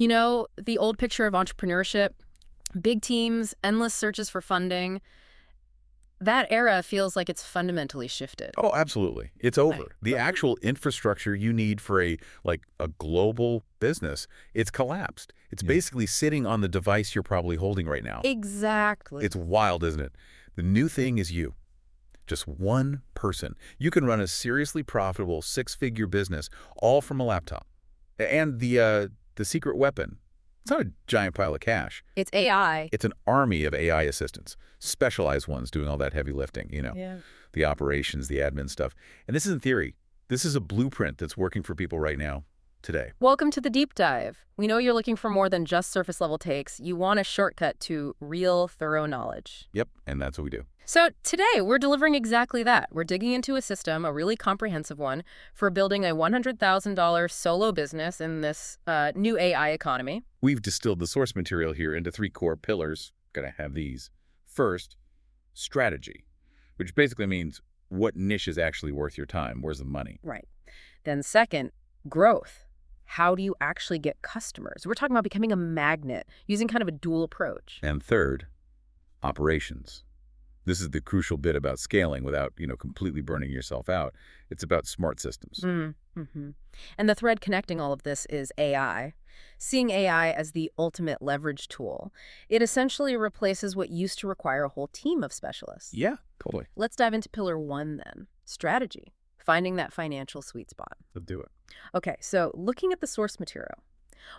You know, the old picture of entrepreneurship, big teams, endless searches for funding, that era feels like it's fundamentally shifted. Oh, absolutely. It's Right. over. The actual infrastructure you need for a global business, it's collapsed. It's basically sitting on the device you're probably holding right now. Exactly. It's wild, isn't it? The new thing is you. Just one person. You can run a seriously profitable six-figure business all from a laptop. And the secret weapon, it's not a giant pile of cash. It's AI. It's an army of AI assistants, specialized ones doing all that heavy lifting, Yeah. the operations, the admin stuff. And this isn't theory. This is a blueprint that's working for people right now, today. Welcome to the deep dive. We know you're looking for more than just surface level takes. You want a shortcut to real, thorough knowledge. Yep, and that's what we do. So today, we're delivering exactly that. We're digging into a system, a really comprehensive one, for building a $100,000 solo business in this new AI economy. We've distilled the source material here into three core pillars. Gotta have these. First, strategy, which basically means what niche is actually worth your time. Where's the money? Right. Then second, growth. How do you actually get customers? We're talking about becoming a magnet, using kind of a dual approach. And third, operations. This is the crucial bit about scaling without, completely burning yourself out. It's about smart systems. Mm-hmm. And the thread connecting all of this is AI. Seeing AI as the ultimate leverage tool. It essentially replaces what used to require a whole team of specialists. Yeah, totally. Let's dive into pillar one then, strategy, finding that financial sweet spot. Let's do it. Okay, so looking at the source material,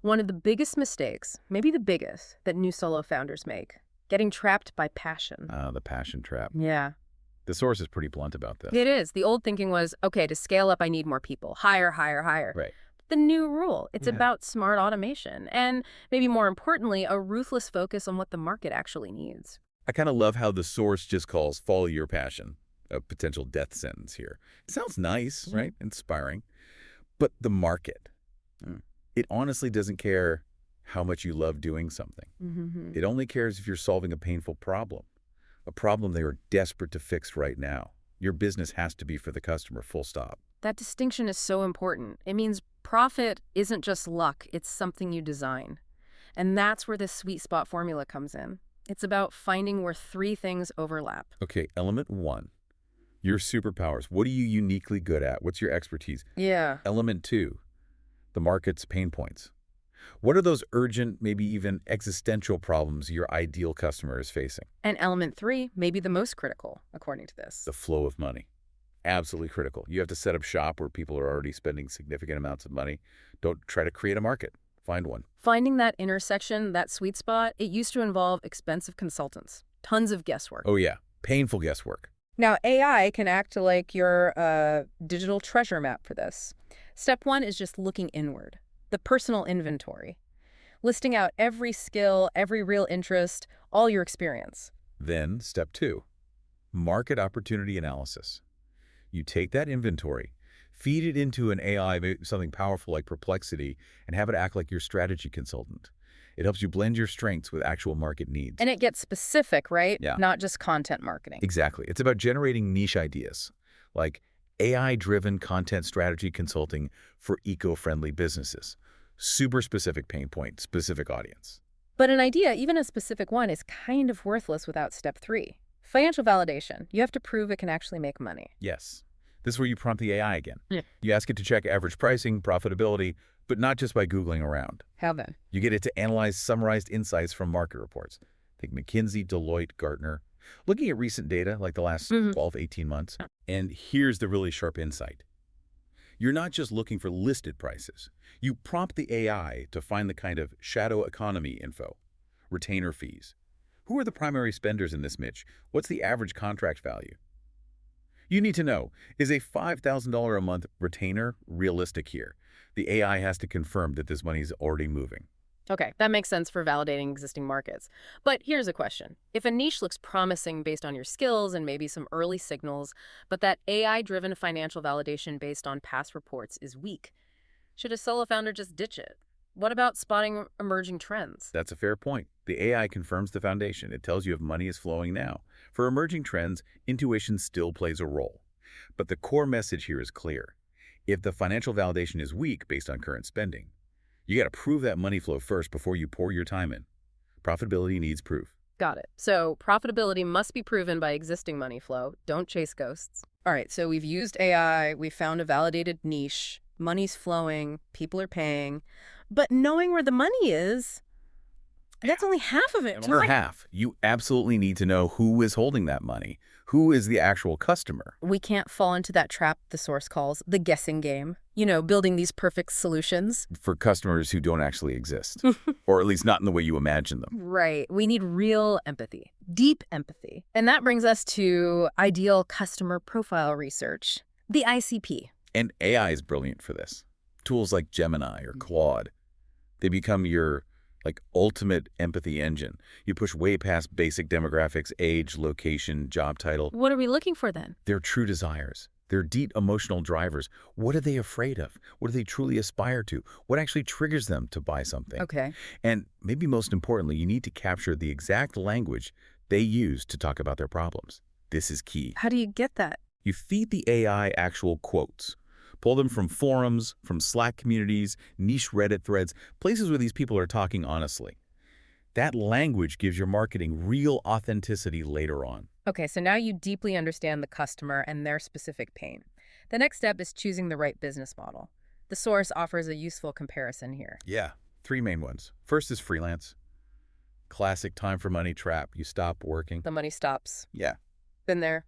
one of the biggest mistakes, maybe the biggest, that new solo founders make, getting trapped by passion. The passion trap. Yeah. The source is pretty blunt about this. It is. The old thinking was, okay, to scale up, I need more people. Hire, hire, hire. Right. The new rule, it's Yeah. about smart automation and, maybe more importantly, a ruthless focus on what the market actually needs. I kind of love how the source just calls follow your passion a potential death sentence here. It sounds nice, right? Inspiring. But the market, it honestly doesn't care how much you love doing something. Mm-hmm. It only cares if you're solving a painful problem, a problem they are desperate to fix right now. Your business has to be for the customer, full stop. That distinction is so important. It means profit isn't just luck, it's something you design. And that's where this sweet spot formula comes in. It's about finding where three things overlap. Okay, element one, your superpowers. What are you uniquely good at? What's your expertise? Yeah. Element two, the market's pain points. What are those urgent, maybe even existential problems your ideal customer is facing? And element three, maybe the most critical, according to this. The flow of money. Absolutely critical. You have to set up shop where people are already spending significant amounts of money. Don't try to create a market. Find one. Finding that intersection, that sweet spot, it used to involve expensive consultants, tons of guesswork. Oh yeah, painful guesswork. Now, AI can act like your digital treasure map for this. Step one is just looking inward, the personal inventory, listing out every skill, every real interest, all your experience. Then step two, market opportunity analysis. You take that inventory, feed it into an AI, maybe something powerful like Perplexity, and have it act like your strategy consultant. It helps you blend your strengths with actual market needs. And it gets specific, right? Yeah. Not just content marketing. Exactly. It's about generating niche ideas, like AI-driven content strategy consulting for eco-friendly businesses. Super specific pain point, specific audience. But an idea, even a specific one, is kind of worthless without step three. Financial validation. You have to prove it can actually make money. Yes. This is where you prompt the AI again. Yeah. You ask it to check average pricing, profitability, but not just by Googling around. How then? You get it to analyze summarized insights from market reports. Think McKinsey, Deloitte, Gartner. Looking at recent data like the last 12, 18 months. And here's the really sharp insight. You're not just looking for listed prices. You prompt the AI to find the kind of shadow economy info, retainer fees. Who are the primary spenders in this niche? What's the average contract value? You need to know, is a $5,000 a month retainer realistic here? The AI has to confirm that this money is already moving. Okay, that makes sense for validating existing markets. But here's a question. If a niche looks promising based on your skills and maybe some early signals, but that AI-driven financial validation based on past reports is weak, should a solo founder just ditch it? What about spotting emerging trends? That's a fair point. The AI confirms the foundation. It tells you if money is flowing now. For emerging trends, intuition still plays a role. But the core message here is clear. If the financial validation is weak based on current spending, You got to prove that money flow first before you pour your time in. Profitability needs proof. Got it. So profitability must be proven by existing money flow. Don't chase ghosts. All right, so we've used AI, we found a validated niche, money's flowing, people are paying, but knowing where the money is, that's only half of it. Or half. You absolutely need to know who is holding that money. Who is the actual customer? We can't fall into that trap the source calls the guessing game. You know, building these perfect solutions. For customers who don't actually exist, or at least not in the way you imagine them. Right. We need real empathy, deep empathy. And that brings us to ideal customer profile research, the ICP. And AI is brilliant for this. Tools like Gemini or Claude, they become your ultimate empathy engine. You push way past basic demographics, age, location, job title. What are we looking for then? Their true desires. Their deep emotional drivers. What are they afraid of? What do they truly aspire to? What actually triggers them to buy something? Okay. And maybe most importantly, you need to capture the exact language they use to talk about their problems. This is key. How do you get that? You feed the AI actual quotes. Pull them from forums, from Slack communities, niche Reddit threads, places where these people are talking honestly. That language gives your marketing real authenticity later on. Okay, so now you deeply understand the customer and their specific pain. The next step is choosing the right business model. The source offers a useful comparison here. Yeah, 3 main ones. First is freelance. Classic time for money trap. You stop working. The money stops. Yeah. Been there.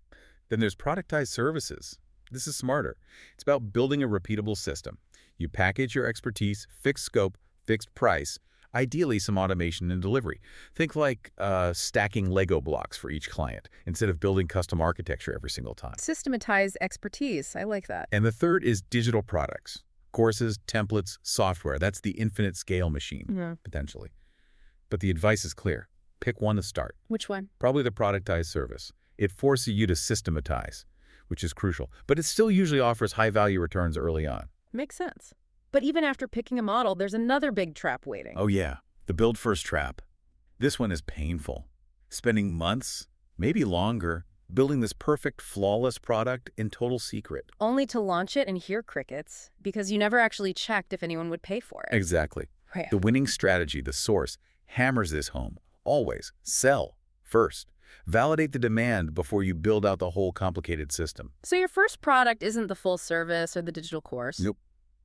Then there's productized services. This is smarter. It's about building a repeatable system. You package your expertise, fixed scope, fixed price, ideally some automation and delivery. Think like stacking Lego blocks for each client instead of building custom architecture every single time. Systematized expertise. I like that. And the third is digital products. Courses, templates, software. That's the infinite scale machine, potentially. But the advice is clear. Pick one to start. Which one? Probably the productized service. It forces you to systematize, which is crucial. But it still usually offers high-value returns early on. Makes sense. But even after picking a model, there's another big trap waiting. Oh yeah, the build first trap. This one is painful. Spending months, maybe longer, building this perfect, flawless product in total secret. Only to launch it and hear crickets, because you never actually checked if anyone would pay for it. Exactly. Right. The winning strategy, the source, hammers this home. Always sell first. Validate the demand before you build out the whole complicated system. So your first product isn't the full service or the digital course? Nope.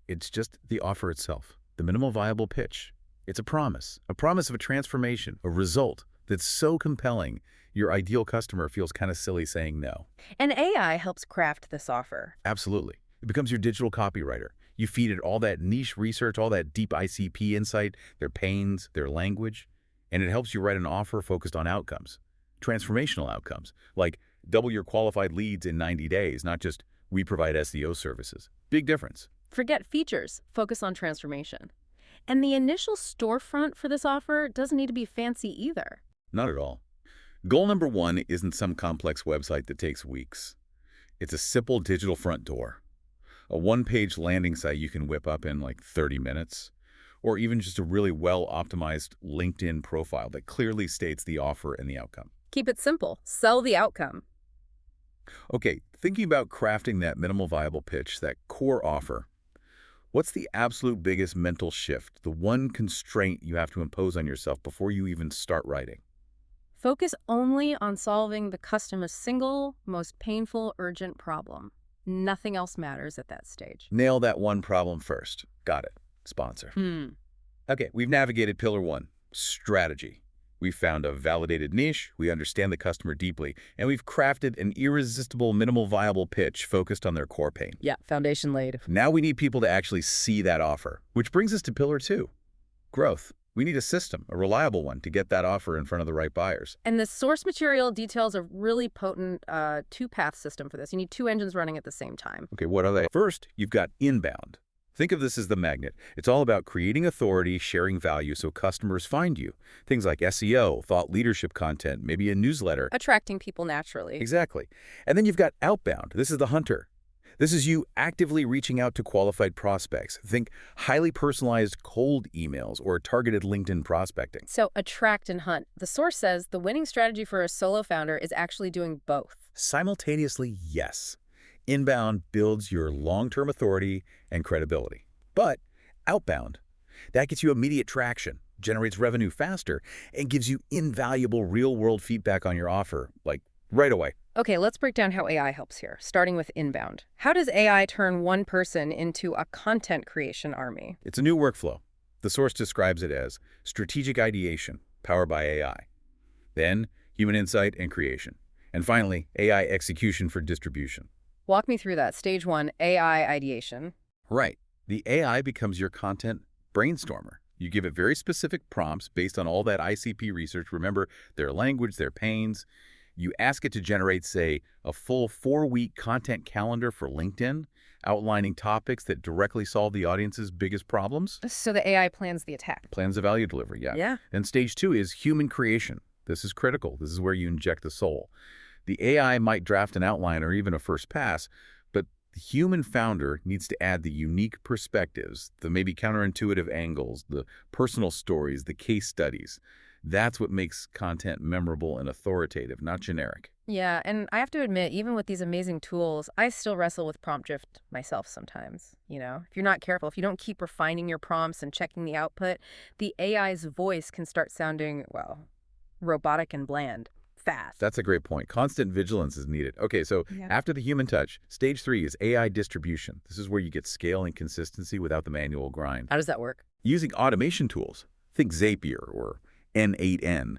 It's just the offer itself, the minimal viable pitch. It's a promise of a transformation, a result that's so compelling, your ideal customer feels kind of silly saying no. And AI helps craft this offer. Absolutely. It becomes your digital copywriter. You feed it all that niche research, all that deep ICP insight, their pains, their language, and it helps you write an offer focused on outcomes, transformational outcomes, like double your qualified leads in 90 days, not just we provide SEO services. Big difference. Forget features, focus on transformation. And the initial storefront for this offer doesn't need to be fancy either. Not at all. Goal number 1 isn't some complex website that takes weeks. It's a simple digital front door. A one-page landing site you can whip up in like 30 minutes, or even just a really well-optimized LinkedIn profile that clearly states the offer and the outcome. Keep it simple. Sell the outcome. Okay, thinking about crafting that minimal viable pitch, that core offer, what's the absolute biggest mental shift, the one constraint you have to impose on yourself before you even start writing? Focus only on solving the customer's single, most painful, urgent problem. Nothing else matters at that stage. Nail that one problem first. Got it. Sponsor. Okay, we've navigated pillar 1, strategy. We've found a validated niche, we understand the customer deeply, and we've crafted an irresistible minimal viable pitch focused on their core pain. Yeah, foundation laid. Now we need people to actually see that offer, which brings us to pillar 2, growth. We need a system, a reliable one, to get that offer in front of the right buyers. And the source material details a really potent two-path system for this. You need 2 engines running at the same time. Okay, what are they? First, you've got inbound. Think of this as the magnet. It's all about creating authority, sharing value so customers find you. Things like SEO, thought leadership content, maybe a newsletter. Attracting people naturally. Exactly. And then you've got outbound. This is the hunter. This is you actively reaching out to qualified prospects. Think highly personalized cold emails or targeted LinkedIn prospecting. So attract and hunt. The source says the winning strategy for a solo founder is actually doing both. Simultaneously, yes. Inbound builds your long-term authority and credibility. But outbound, That gets you immediate traction, generates revenue faster, and gives you invaluable real-world feedback on your offer, like right away. Okay, let's break down how AI helps here, starting with inbound. How does AI turn one person into a content creation army? It's a new workflow. The source describes it as strategic ideation, powered by AI. Then, human insight and creation. And finally, AI execution for distribution. Walk me through that. Stage 1, AI ideation. Right. The AI becomes your content brainstormer. You give it very specific prompts based on all that ICP research. Remember, their language, their pains. You ask it to generate, say, a full 4-week content calendar for LinkedIn, outlining topics that directly solve the audience's biggest problems. So the AI plans the attack. Plans the value delivery, yeah. Yeah. And stage 2 is human creation. This is critical. This is where you inject the soul. The AI might draft an outline or even a first pass, but the human founder needs to add the unique perspectives, the maybe counterintuitive angles, the personal stories, the case studies. That's what makes content memorable and authoritative, not generic. Yeah, and I have to admit, even with these amazing tools, I still wrestle with prompt drift myself sometimes. If you're not careful, if you don't keep refining your prompts and checking the output, the AI's voice can start sounding, well, robotic and bland. Fast. That's a great point. Constant vigilance is needed. Okay, so after the human touch, stage 3 is AI distribution. This is where you get scale and consistency without the manual grind. How does that work? Using automation tools, think Zapier or N8N.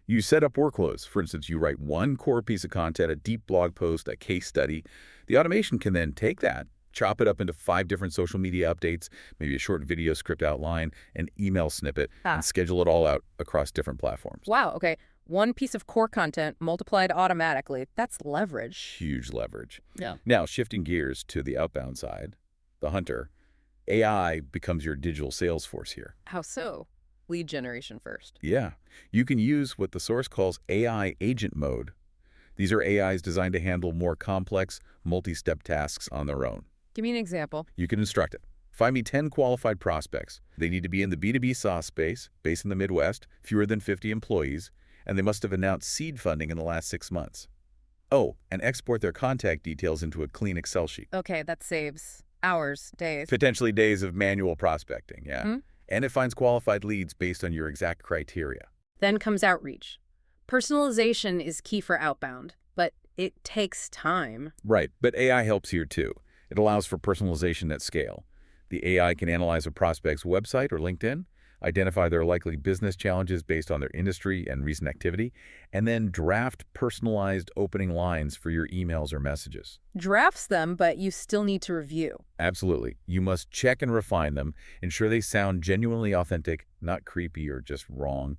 You set up workflows. For instance, you write one core piece of content, a deep blog post, a case study. The automation can then take that, chop it up into 5 different social media updates, maybe a short video script outline, an email snippet, and schedule it all out across different platforms. Wow, okay. One piece of core content multiplied automatically. That's leverage. Huge leverage. Yeah. Now, shifting gears to the outbound side, the hunter, AI becomes your digital sales force here. How so? Lead generation first. Yeah. You can use what the source calls AI agent mode. These are AIs designed to handle more complex, multi-step tasks on their own. Give me an example. You can instruct it. Find me 10 qualified prospects. They need to be in the B2B SaaS space, based in the Midwest, fewer than 50 employees, and they must have announced seed funding in the last 6 months. Oh, and export their contact details into a clean Excel sheet. Okay, that saves hours, days. Potentially days of manual prospecting, yeah. Hmm? And it finds qualified leads based on your exact criteria. Then comes outreach. Personalization is key for outbound, but it takes time. Right, but AI helps here too. It allows for personalization at scale. The AI can analyze a prospect's website or LinkedIn, identify their likely business challenges based on their industry and recent activity, and then draft personalized opening lines for your emails or messages. Drafts them, but you still need to review. Absolutely. You must check and refine them, ensure they sound genuinely authentic, not creepy or just wrong.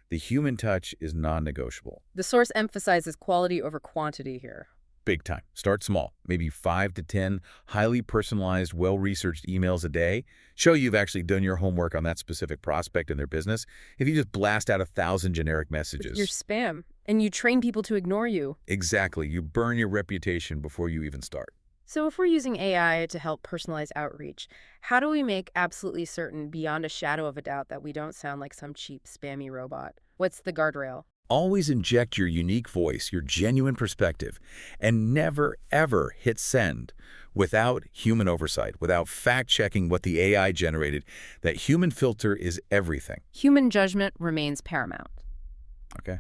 The human touch is non-negotiable. The source emphasizes quality over quantity here. Big time. Start small, maybe 5 to 10 highly personalized, well-researched emails a day. Show you've actually done your homework on that specific prospect and their business. If you just blast out 1,000 generic messages. You're spam, and you train people to ignore you. Exactly. You burn your reputation before you even start. So if we're using AI to help personalize outreach, how do we make absolutely certain, beyond a shadow of a doubt, that we don't sound like some cheap, spammy robot? What's the guardrail? Always inject your unique voice, your genuine perspective, and never, ever hit send without human oversight, without fact-checking what the AI generated. That human filter is everything. Human judgment remains paramount. Okay.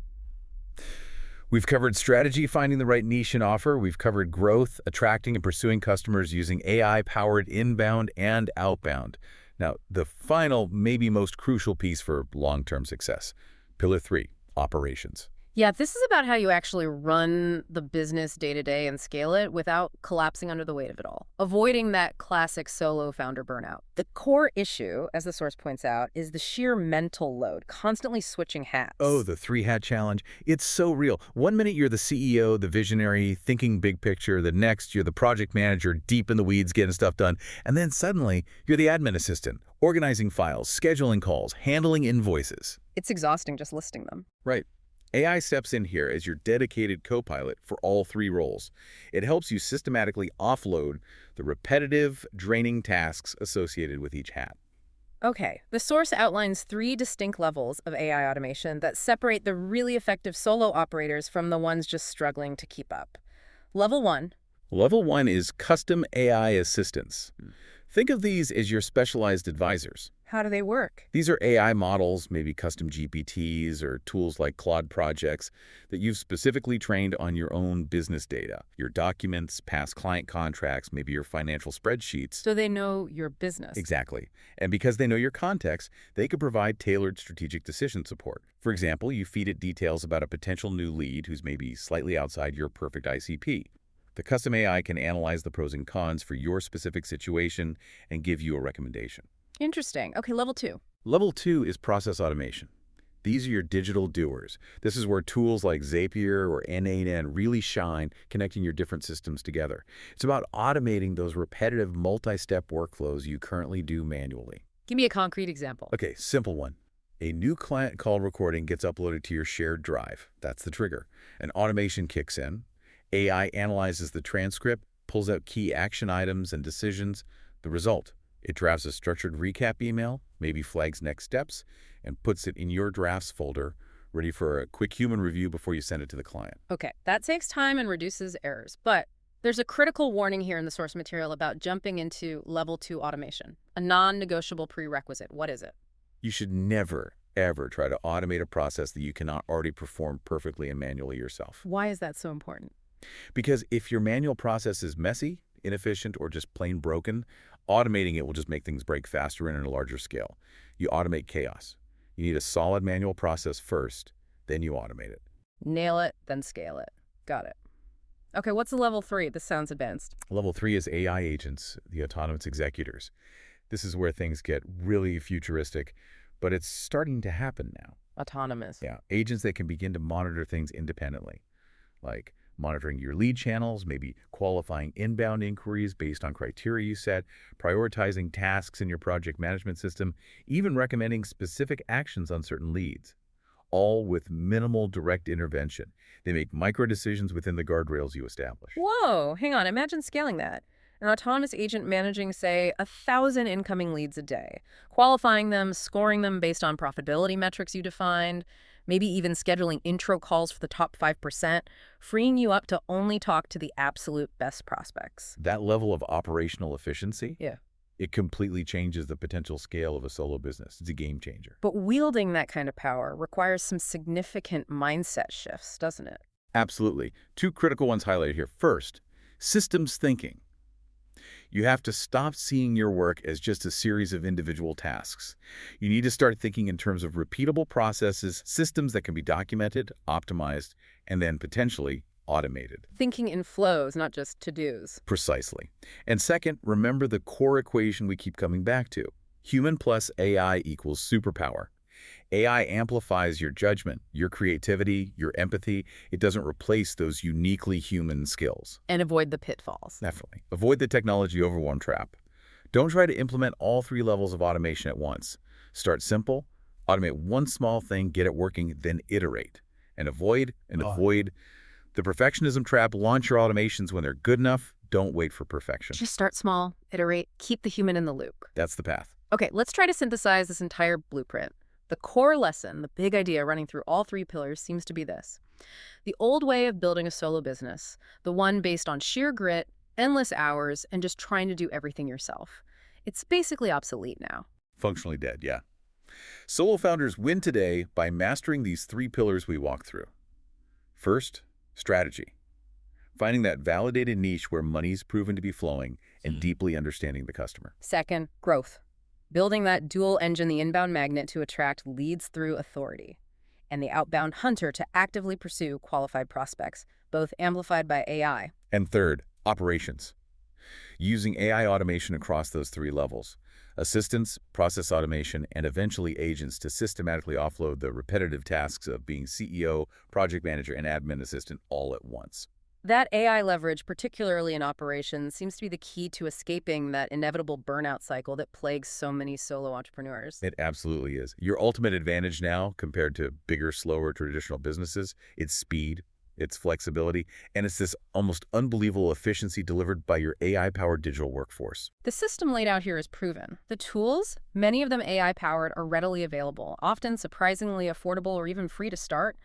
We've covered strategy, finding the right niche and offer. We've covered growth, attracting and pursuing customers using AI-powered inbound and outbound. Now, the final, maybe most crucial piece for long-term success, Pillar 3. Operations. Yeah, this is about how you actually run the business day-to-day and scale it without collapsing under the weight of it all, avoiding that classic solo founder burnout. The core issue, as the source points out, is the sheer mental load, constantly switching hats. Oh, the 3-hat challenge. It's so real. One minute you're the CEO, the visionary, thinking big picture. The next, you're the project manager, deep in the weeds, getting stuff done. And then suddenly, you're the admin assistant, organizing files, scheduling calls, handling invoices. It's exhausting just listing them. Right. AI steps in here as your dedicated co-pilot for all 3 roles. It helps you systematically offload the repetitive, draining tasks associated with each hat. Okay, the source outlines 3 distinct levels of AI automation that separate the really effective solo operators from the ones just struggling to keep up. Level 1. Level 1 is custom AI assistance. Think of these as your specialized advisors. How do they work? These are AI models, maybe custom GPTs or tools like Claude projects that you've specifically trained on your own business data, your documents, past client contracts, maybe your financial spreadsheets. So they know your business. Exactly. And because they know your context, they could provide tailored strategic decision support. For example, you feed it details about a potential new lead who's maybe slightly outside your perfect ICP. The custom AI can analyze the pros and cons for your specific situation and give you a recommendation. Interesting. Okay, level 2. Level 2 is process automation. These are your digital doers. This is where tools like Zapier or N8N really shine, connecting your different systems together. It's about automating those repetitive multi-step workflows you currently do manually. Give me a concrete example. Okay, simple one. A new client call recording gets uploaded to your shared drive. That's the trigger. An automation kicks in. AI analyzes the transcript, pulls out key action items and decisions. The result: it drafts a structured recap email, maybe flags next steps, and puts it in your drafts folder, ready for a quick human review before you send it to the client. Okay, that saves time and reduces errors. But there's a critical warning here in the source material about jumping into level 2 automation, a non-negotiable prerequisite. What is it? You should never, ever try to automate a process that you cannot already perform perfectly and manually yourself. Why is that so important? Because if your manual process is messy, inefficient, or just plain broken, automating it will just make things break faster and in a larger scale. You automate chaos. You need a solid manual process first, then you automate it. Nail it, then scale it. Got it. Okay, what's the level 3? This sounds advanced. Level 3 is AI agents, the autonomous executors. This is where things get really futuristic, but it's starting to happen now. Autonomous. Yeah, agents that can begin to monitor things independently, like monitoring your lead channels, maybe qualifying inbound inquiries based on criteria you set, prioritizing tasks in your project management system, even recommending specific actions on certain leads, all with minimal direct intervention. They make micro decisions within the guardrails you establish. Whoa, hang on. Imagine scaling that. An autonomous agent managing, say, 1,000 incoming leads a day, qualifying them, scoring them based on profitability metrics you defined, maybe even scheduling intro calls for the top 5%, freeing you up to only talk to the absolute best prospects. That level of operational efficiency, Yeah. it completely changes the potential scale of a solo business. It's a game changer. But wielding that kind of power requires some significant mindset shifts, doesn't it? Absolutely. Two critical ones highlighted here. First, systems thinking. You have to stop seeing your work as just a series of individual tasks. You need to start thinking in terms of repeatable processes, systems that can be documented, optimized, and then potentially automated. Thinking in flows, not just to-dos. Precisely. And second, remember the core equation we keep coming back to. Human plus AI equals superpower. AI amplifies your judgment, your creativity, your empathy. It doesn't replace those uniquely human skills. And avoid the pitfalls. Definitely. Avoid the technology overwhelm trap. Don't try to implement all 3 levels of automation at once. Start simple, automate one small thing, get it working, then iterate. And avoid the perfectionism trap. Launch your automations when they're good enough. Don't wait for perfection. Just start small, iterate, keep the human in the loop. That's the path. Okay, let's try to synthesize this entire blueprint. The core lesson, the big idea running through all 3 pillars, seems to be this. The old way of building a solo business, the one based on sheer grit, endless hours, and just trying to do everything yourself, it's basically obsolete now. Functionally dead, yeah. Solo founders win today by mastering these 3 pillars we walked through. First, strategy. Finding that validated niche where money's proven to be flowing and deeply understanding the customer. Second, growth. Building that dual engine, the inbound magnet to attract leads through authority, and the outbound hunter to actively pursue qualified prospects, both amplified by AI. And third, operations. Using AI automation across those 3 levels. Assistants, process automation, and eventually agents to systematically offload the repetitive tasks of being CEO, project manager, and admin assistant all at once. That AI leverage, particularly in operations, seems to be the key to escaping that inevitable burnout cycle that plagues so many solo entrepreneurs. It absolutely is. Your ultimate advantage now, compared to bigger, slower traditional businesses, it's speed, it's flexibility, and it's this almost unbelievable efficiency delivered by your AI-powered digital workforce. The system laid out here is proven. The tools, many of them AI-powered, are readily available, often surprisingly affordable or even free to start.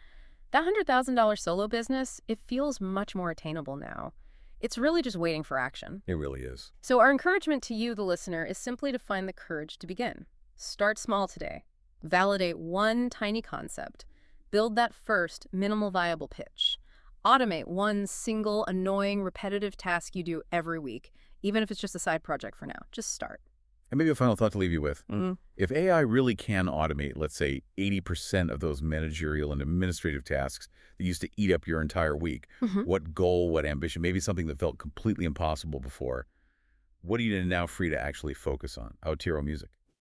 That $100,000 solo business, it feels much more attainable now. It's really just waiting for action. It really is. So our encouragement to you, the listener, is simply to find the courage to begin. Start small today. Validate one tiny concept. Build that first minimal viable pitch. Automate one single annoying repetitive task you do every week, even if it's just a side project for now. Just start. And maybe a final thought to leave you with. If AI really can automate, let's say, 80% of those managerial and administrative tasks that used to eat up your entire week, what goal, what ambition, maybe something that felt completely impossible before, what are you now free to actually focus on? Out to your own music.